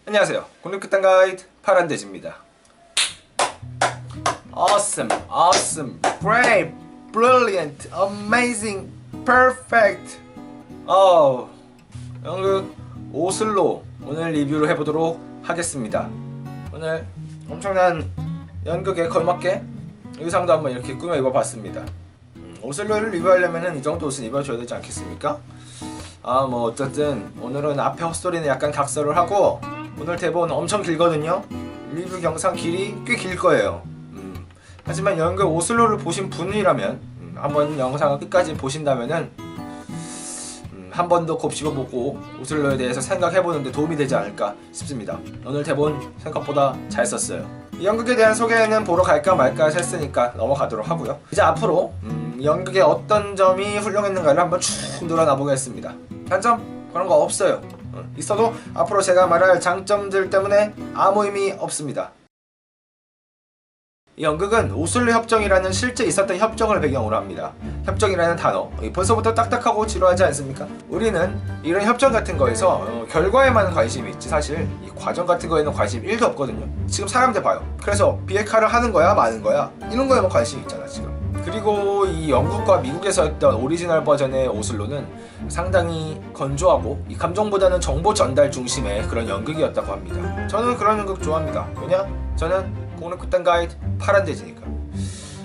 안녕하세요. 국립극단 가이드 파란돼지입니다. Awesome, awesome, great, brilliant, amazing, perfect. 연극 오슬로 오늘 리뷰를 해보도록 하겠습니다. 오늘 엄청난 연극에 걸맞게 의상도 한번 이렇게 꾸며 입어봤습니다. 오슬로를 리뷰하려면 이 정도 옷은 입어줘야 되지 않겠습니까? 뭐 어쨌든 오늘은 앞에 헛소리는 약간 각설을 하고, 오늘 대본 엄청 길거든요. 리뷰 영상 길이 꽤 길 거예요. 하지만 연극 오슬로를 보신 분이라면 한번 영상을 끝까지 보신다면은 한 번 더 곱씹어보고 오슬로에 대해서 생각해보는데 도움이 되지 않을까 싶습니다. 오늘 대본 생각보다 잘 썼어요. 이 연극에 대한 소개는 보러 갈까 말까 했으니까 넘어가도록 하고요. 이제 앞으로 연극의 어떤 점이 훌륭했는가를 한번 쭉 늘어나 보겠습니다. 단점? 그런 거 없어요. 있어도 앞으로 제가 말할 장점들 때문에 아무 의미 없습니다. 이 연극은 오슬로 협정이라는 실제 있었던 협정을 배경으로 합니다. 협정이라는 단어, 벌써부터 딱딱하고 지루하지 않습니까? 우리는 이런 협정 같은 거에서 결과에만 관심이 있지, 사실 이 과정 같은 거에는 관심이 1도 없거든요. 지금 사람들 봐요. 그래서 비핵화를 하는 거야 마는 거야, 이런 거에만 관심이 있잖아 지금. 그리고 이 영국과 미국에서 했던 오리지널 버전의 오슬로는 상당히 건조하고 이 감정보다는 정보 전달 중심의 그런 연극이었다고 합니다. 저는 그런 연극 좋아합니다. 왜냐? 저는 국립극단 가이드 파란돼지니까.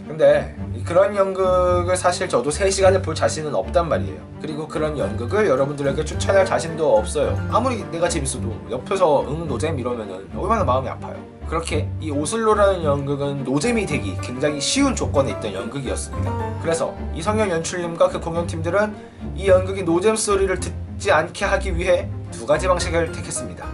근데 그런 연극을 사실 저도 3시간을 볼 자신은 없단 말이에요. 그리고 그런 연극을 여러분들에게 추천할 자신도 없어요. 아무리 내가 재밌어도 옆에서 노잼 이러면은 얼마나 마음이 아파요. 그렇게 이 오슬로라는 연극은 노잼이 되기 굉장히 쉬운 조건에 있던 연극이었습니다. 그래서 이성현 연출님과 그 공연팀들은 이 연극이 노잼 소리를 듣지 않게 하기 위해 2가지 방식을 택했습니다.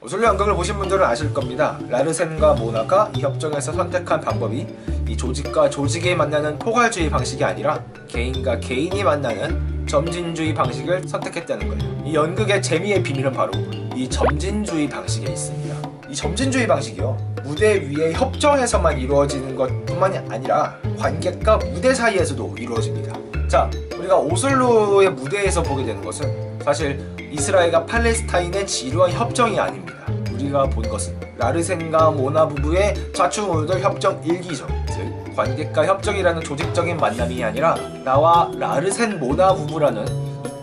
오슬로 연극을 보신 분들은 아실 겁니다. 라르센과 모나가 이 협정에서 선택한 방법이 이 조직과 조직이 만나는 포괄주의 방식이 아니라 개인과 개인이 만나는 점진주의 방식을 선택했다는 거예요. 이 연극의 재미의 비밀은 바로 이 점진주의 방식에 있습니다. 이 점진주의 방식이요, 무대 위의 협정에서만 이루어지는 것뿐만이 아니라 관객과 무대 사이에서도 이루어집니다. 자, 우리가 오슬로의 무대에서 보게 되는 것은 사실 이스라엘과 팔레스타인의 지루한 협정이 아닙니다. 우리가 본 것은 라르센과 모나 부부의 좌충우돌 협정 일기죠. 즉 관객과 협정이라는 조직적인 만남이 아니라 나와 라르센 모나 부부라는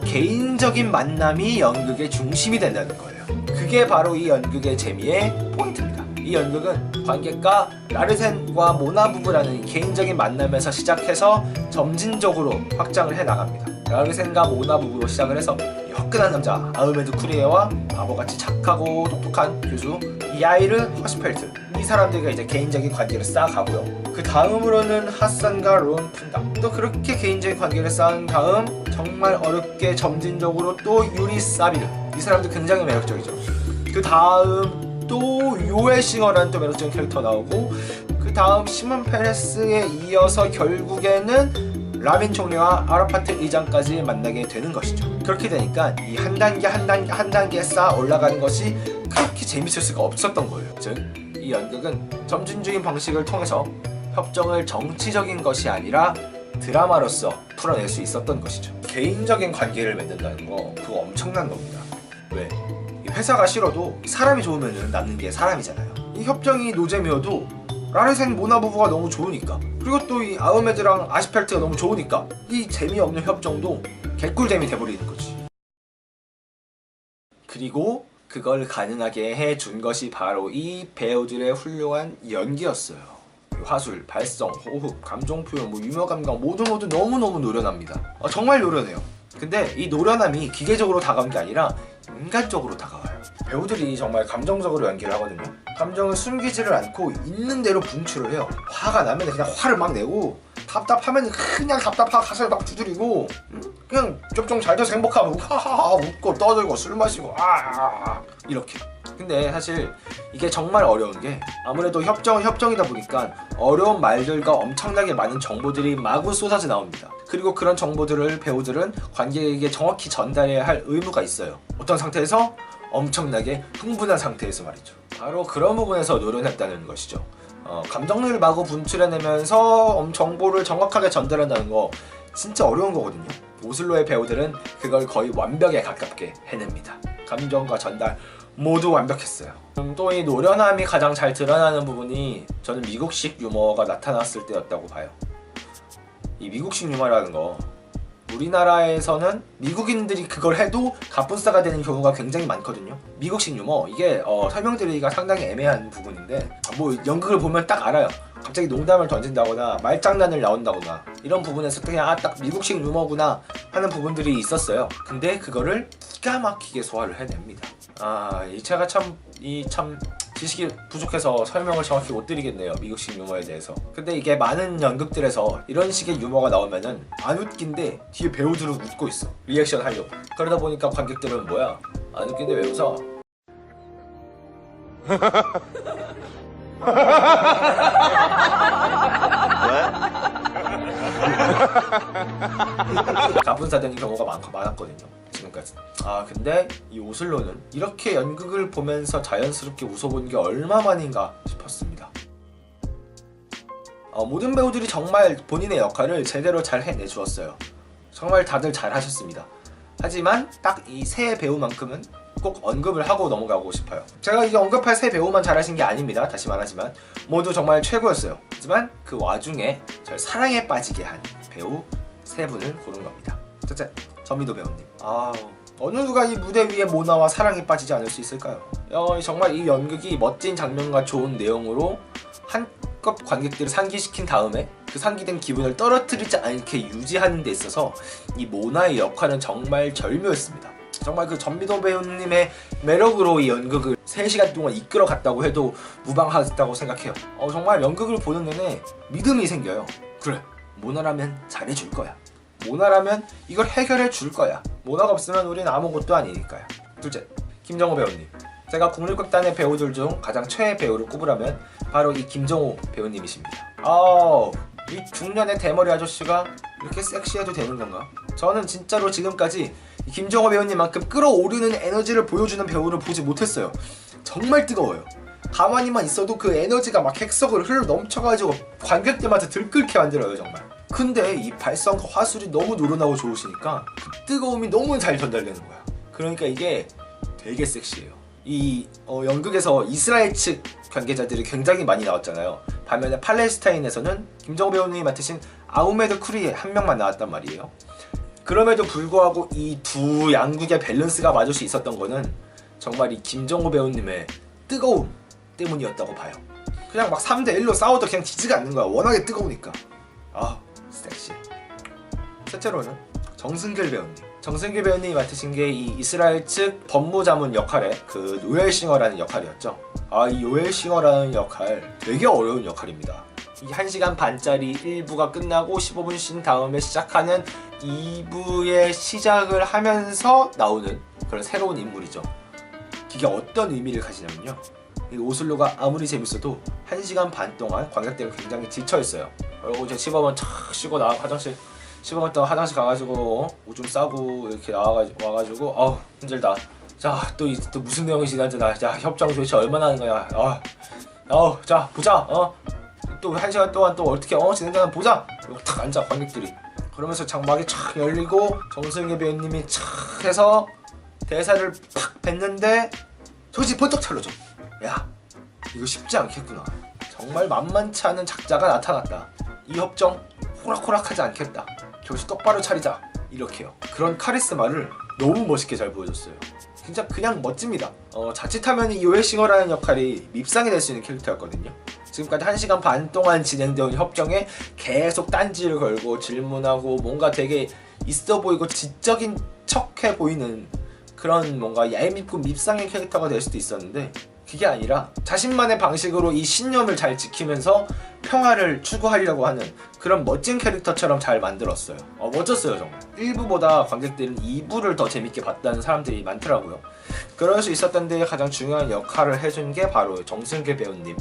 개인적인 만남이 연극의 중심이 된다는 거예요. 그게 바로 이 연극의 재미의 포인트입니다. 이 연극은 관객과 라르센과 모나 부부라는 개인적인 만남에서 시작해서 점진적으로 확장을 해 나갑니다. 라르센과 모나 부부로 시작을 해서 화끈한 남자 아흐메드 쿠리에와 바보같이 착하고 똑똑한 교수 야이르 허스펠트, 이 사람들과 이제 개인적인 관계를 쌓아가고요. 그 다음으로는 하산과 론 푼다, 또 그렇게 개인적인 관계를 쌓은 다음 정말 어렵게 점진적으로 또 유리 사비르, 이 사람도 굉장히 매력적이죠. 그 다음 또 요에싱어라는 또 매력적인 캐릭터 나오고, 그 다음 시몬 페레스에 이어서 결국에는 라빈 총리와 아라파트 의장까지 만나게 되는 것이죠. 그렇게 되니까 이 한 단계 한 단계 한 단계 쌓아 올라가는 것이 그렇게 재밌을 수가 없었던 거예요. 즉, 이 연극은 점진주의 방식을 통해서 협정을 정치적인 것이 아니라 드라마로서 풀어낼 수 있었던 것이죠. 개인적인 관계를 맺는다는 거, 그거 엄청난 겁니다. 왜? 회사가 싫어도 사람이 좋으면 남는 게 사람이잖아요. 이 협정이 노잼이어도 라르센 모나 부부가 너무 좋으니까, 그리고 또 이 아흐메드랑 아시펠트가 너무 좋으니까 이 재미없는 협정도 개꿀잼이 돼버리는 거지. 그리고 그걸 가능하게 해준 것이 바로 이 배우들의 훌륭한 연기였어요. 화술, 발성, 호흡, 감정 표현, 유머 감각 모두 너무너무 노련합니다. 정말 노련해요. 근데 이 노련함이 기계적으로 다가온 게 아니라 인간적으로 다가와요. 배우들이 정말 감정적으로 연기를 하거든요. 감정을 숨기지를 않고 있는 대로 분출을 해요. 화가 나면 그냥 화를 막 내고, 답답하면 그냥 답답하고 가슴을 막 두드리고, 그냥 좀 잘 돼서 행복하고 하하하 웃고 떠들고 술 마시고 이렇게. 근데 사실 이게 정말 어려운 게, 아무래도 협정은 협정이다 보니까 어려운 말들과 엄청나게 많은 정보들이 마구 쏟아져 나옵니다. 그리고 그런 정보들을 배우들은 관객에게 정확히 전달해야 할 의무가 있어요. 어떤 상태에서? 엄청나게 흥분한 상태에서 말이죠. 바로 그런 부분에서 노련했다는 것이죠. 감정을 마구 분출해내면서 정보를 정확하게 전달한다는 거 진짜 어려운 거거든요. 오슬로의 배우들은 그걸 거의 완벽에 가깝게 해냅니다. 감정과 전달 모두 완벽했어요. 또 이 노련함이 가장 잘 드러나는 부분이 저는 미국식 유머가 나타났을 때였다고 봐요. 이 미국식 유머라는 거, 우리나라에서는 미국인들이 그걸 해도 갑분싸가 되는 경우가 굉장히 많거든요. 미국식 유머, 이게 설명드리기가 상당히 애매한 부분인데, 뭐 연극을 보면 딱 알아요. 갑자기 농담을 던진다거나 말장난을 나온다거나 이런 부분에서 그냥 딱 미국식 유머구나 하는 부분들이 있었어요. 근데 그거를 기가 막히게 소화를 해냅니다. 이 제가 참 지식이 부족해서 설명을 정확히 못 드리겠네요, 미국식 유머에 대해서. 근데 이게 많은 연극들에서 이런 식의 유머가 나오면은 안 웃긴데 뒤에 배우들은 웃고 있어, 리액션 하려고. 그러다 보니까 관객들은 뭐야, 안 웃긴데 왜 웃어? 갑분싸되는 경우가 많았거든요, 지금까지. 근데 이 오슬로는 이렇게 연극을 보면서 자연스럽게 웃어본 게 얼마만인가 싶었습니다. 모든 배우들이 정말 본인의 역할을 제대로 잘 해내주었어요. 정말 다들 잘 하셨습니다. 하지만 딱 이 세 배우만큼은 꼭 언급을 하고 넘어가고 싶어요. 제가 이게 언급할 세 배우만 잘하신 게 아닙니다, 다시 말하지만. 모두 정말 최고였어요. 하지만 그 와중에 절 사랑에 빠지게 한 배우 세 분을 고른 겁니다. 첫째, 전미도 배우님. 어느 누가 이 무대 위에 모나와 사랑에 빠지지 않을 수 있을까요? 정말 이 연극이 멋진 장면과 좋은 내용으로 한껏 관객들을 상기시킨 다음에 그 상기된 기분을 떨어뜨리지 않게 유지하는 데 있어서 이 모나의 역할은 정말 절묘했습니다. 정말 그 전미도 배우님의 매력으로 이 연극을 3시간 동안 이끌어 갔다고 해도 무방하다고 생각해요. 정말 연극을 보는 내내 믿음이 생겨요. 그래, 모나라면 잘해줄 거야. 모나라면 이걸 해결해 줄 거야. 모나가 없으면 우린 아무것도 아니니까요. 둘째, 김정호 배우님. 제가 국립극단의 배우들 중 가장 최애 배우를 꼽으라면 바로 이 김정호 배우님이십니다. 이 중년의 대머리 아저씨가 이렇게 섹시해도 되는 건가? 저는 진짜로 지금까지 이 김정호 배우님만큼 끌어오르는 에너지를 보여주는 배우를 보지 못했어요. 정말 뜨거워요. 가만히만 있어도 그 에너지가 막 객석을 흘러 넘쳐가지고 관객들한테 들끓게 만들어요, 정말. 근데 이 발성과 화술이 너무 노련하고 좋으시니까 그 뜨거움이 너무 잘 전달되는 거야. 그러니까 이게 되게 섹시해요. 이 연극에서 이스라엘 측 관계자들이 굉장히 많이 나왔잖아요. 반면에 팔레스타인에서는 김정호 배우님이 맡으신 아우메드 쿠리 한 명만 나왔단 말이에요. 그럼에도 불구하고 이 두 양국의 밸런스가 맞을 수 있었던 거는 정말 이 김정호 배우님의 뜨거움 때문이었다고 봐요. 그냥 막 3대1로 싸워도 그냥 지지가 않는 거야. 워낙에 뜨거우니까. 섹시. 셋째로는 정승길 배우님. 정승길 배우님이 맡으신 게 이 이스라엘 측 법무자문 역할의 그 요엘싱어라는 역할이었죠. 이 요엘싱어라는 역할 되게 어려운 역할입니다. 이 1시간 반짜리 1부가 끝나고 15분 쉰 다음에 시작하는 2부의 시작을 하면서 나오는 그런 새로운 인물이죠. 이게 어떤 의미를 가지냐면요, 이 오슬로가 아무리 재밌어도 1시간 반 동안 관객들은 굉장히 지쳐있어요. 그리고 이제 15분 착 쉬고 화장실 15분 동안 화장실 가가지고 오줌 싸고 이렇게 와가지고 힘들다. 자, 또 무슨 내용이 지난주나. 자, 협정 도대체 얼마나 하는 거야. 자, 보자. 또 1시간 동안 또 어떻게 진행되나 보자. 그리고 탁 앉아, 관객들이. 그러면서 장막이 착 열리고 정승길 배우님이 착 해서 대사를 팍 뱉는데 정신 번쩍 차려져. 야, 이거 쉽지 않겠구나. 정말 만만치 않은 작자가 나타났다. 이 협정 호락호락하지 않겠다. 정신 똑바로 차리자. 이렇게요. 그런 카리스마를 너무 멋있게 잘 보여줬어요. 진짜 그냥 멋집니다. 자칫하면 이 요엘싱어라는 역할이 밉상이 될 수 있는 캐릭터였거든요. 지금까지 1시간 반 동안 진행되온 협정에 계속 딴지를 걸고 질문하고 뭔가 되게 있어 보이고 지적인 척해 보이는 그런 뭔가 얄밉고 밉상의 캐릭터가 될 수도 있었는데, 그게 아니라 자신만의 방식으로 이 신념을 잘 지키면서 평화를 추구하려고 하는 그런 멋진 캐릭터처럼 잘 만들었어요. 멋졌어요, 정말. 1부보다 관객들은 2부를 더 재밌게 봤다는 사람들이 많더라고요. 그럴 수 있었던 데 가장 중요한 역할을 해준 게 바로 정승길 배우님의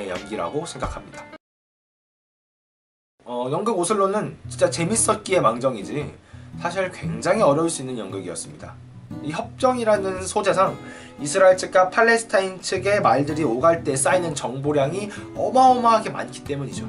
연기라고 생각합니다. 연극 오슬로는 진짜 재밌었기에 망정이지 사실 굉장히 어려울 수 있는 연극이었습니다. 이 협정이라는 소재상 이스라엘 측과 팔레스타인 측의 말들이 오갈 때 쌓이는 정보량이 어마어마하게 많기 때문이죠.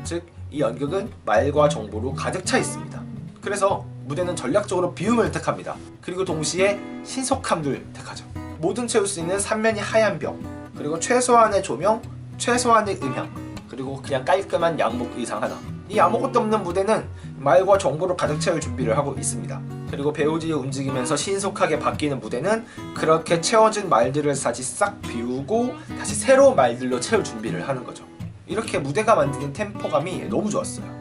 즉, 이 연극은 말과 정보로 가득 차 있습니다. 그래서 무대는 전략적으로 비움을 택합니다. 그리고 동시에 신속함을 택하죠. 모든 채울 수 있는 3면이 하얀 벽, 그리고 최소한의 조명, 최소한의 음향, 그리고 그냥 깔끔한 양복 의상 하나. 이 아무것도 없는 무대는 말과 정보로 가득 채울 준비를 하고 있습니다. 그리고 배우들이 움직이면서 신속하게 바뀌는 무대는 그렇게 채워진 말들을 다시 싹 비우고 다시 새로운 말들로 채울 준비를 하는 거죠. 이렇게 무대가 만드는 템포감이 너무 좋았어요.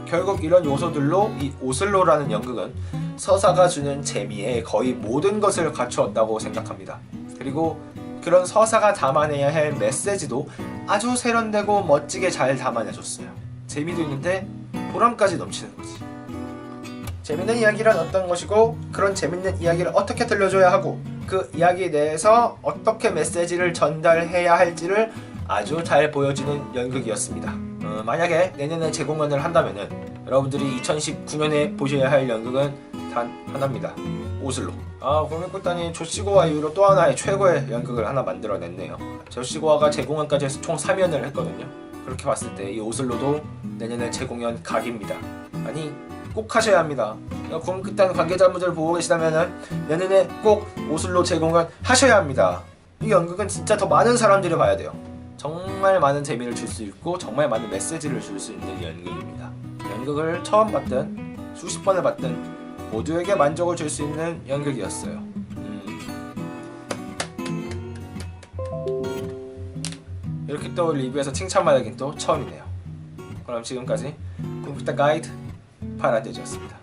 결국 이런 요소들로 이 오슬로라는 연극은 서사가 주는 재미에 거의 모든 것을 갖추었다고 생각합니다. 그리고 그런 서사가 담아내야 할 메시지도 아주 세련되고 멋지게 잘 담아내줬어요. 재미도 있는데 보람까지 넘치는 거지. 재밌는 이야기란 어떤 것이고 그런 재밌는 이야기를 어떻게 들려줘야 하고 그 이야기 내에서 어떻게 메시지를 전달해야 할지를 아주 잘 보여주는 연극이었습니다. 만약에 내년에 재공연을 한다면은 여러분들이 2019년에 보셔야 할 연극은 단 하나입니다. 오슬로. 국립극단이 조시고와 이후로 또 하나의 최고의 연극을 하나 만들어냈네요. 조시고와가 재공연까지 해서 총 3연을 했거든요. 그렇게 봤을 때 이 오슬로도 내년에 재공연 각입니다. 아니 꼭 하셔야 합니다. 국립극단 관계자분들 보고 계시다면 내년에 꼭 오슬로 재공연 하셔야 합니다. 이 연극은 진짜 더 많은 사람들이 봐야 돼요. 정말 많은 재미를 줄 수 있고 정말 많은 메시지를 줄 수 있는 연극입니다. 연극을 처음 봤든 수십 번을 봤든 모두에게 만족을 줄 수 있는 연극이었어요. 이렇게 또 리뷰에서 칭찬받긴 또 처음이네요. 그럼 지금까지 국립극단 가이드 파라데지였습니다.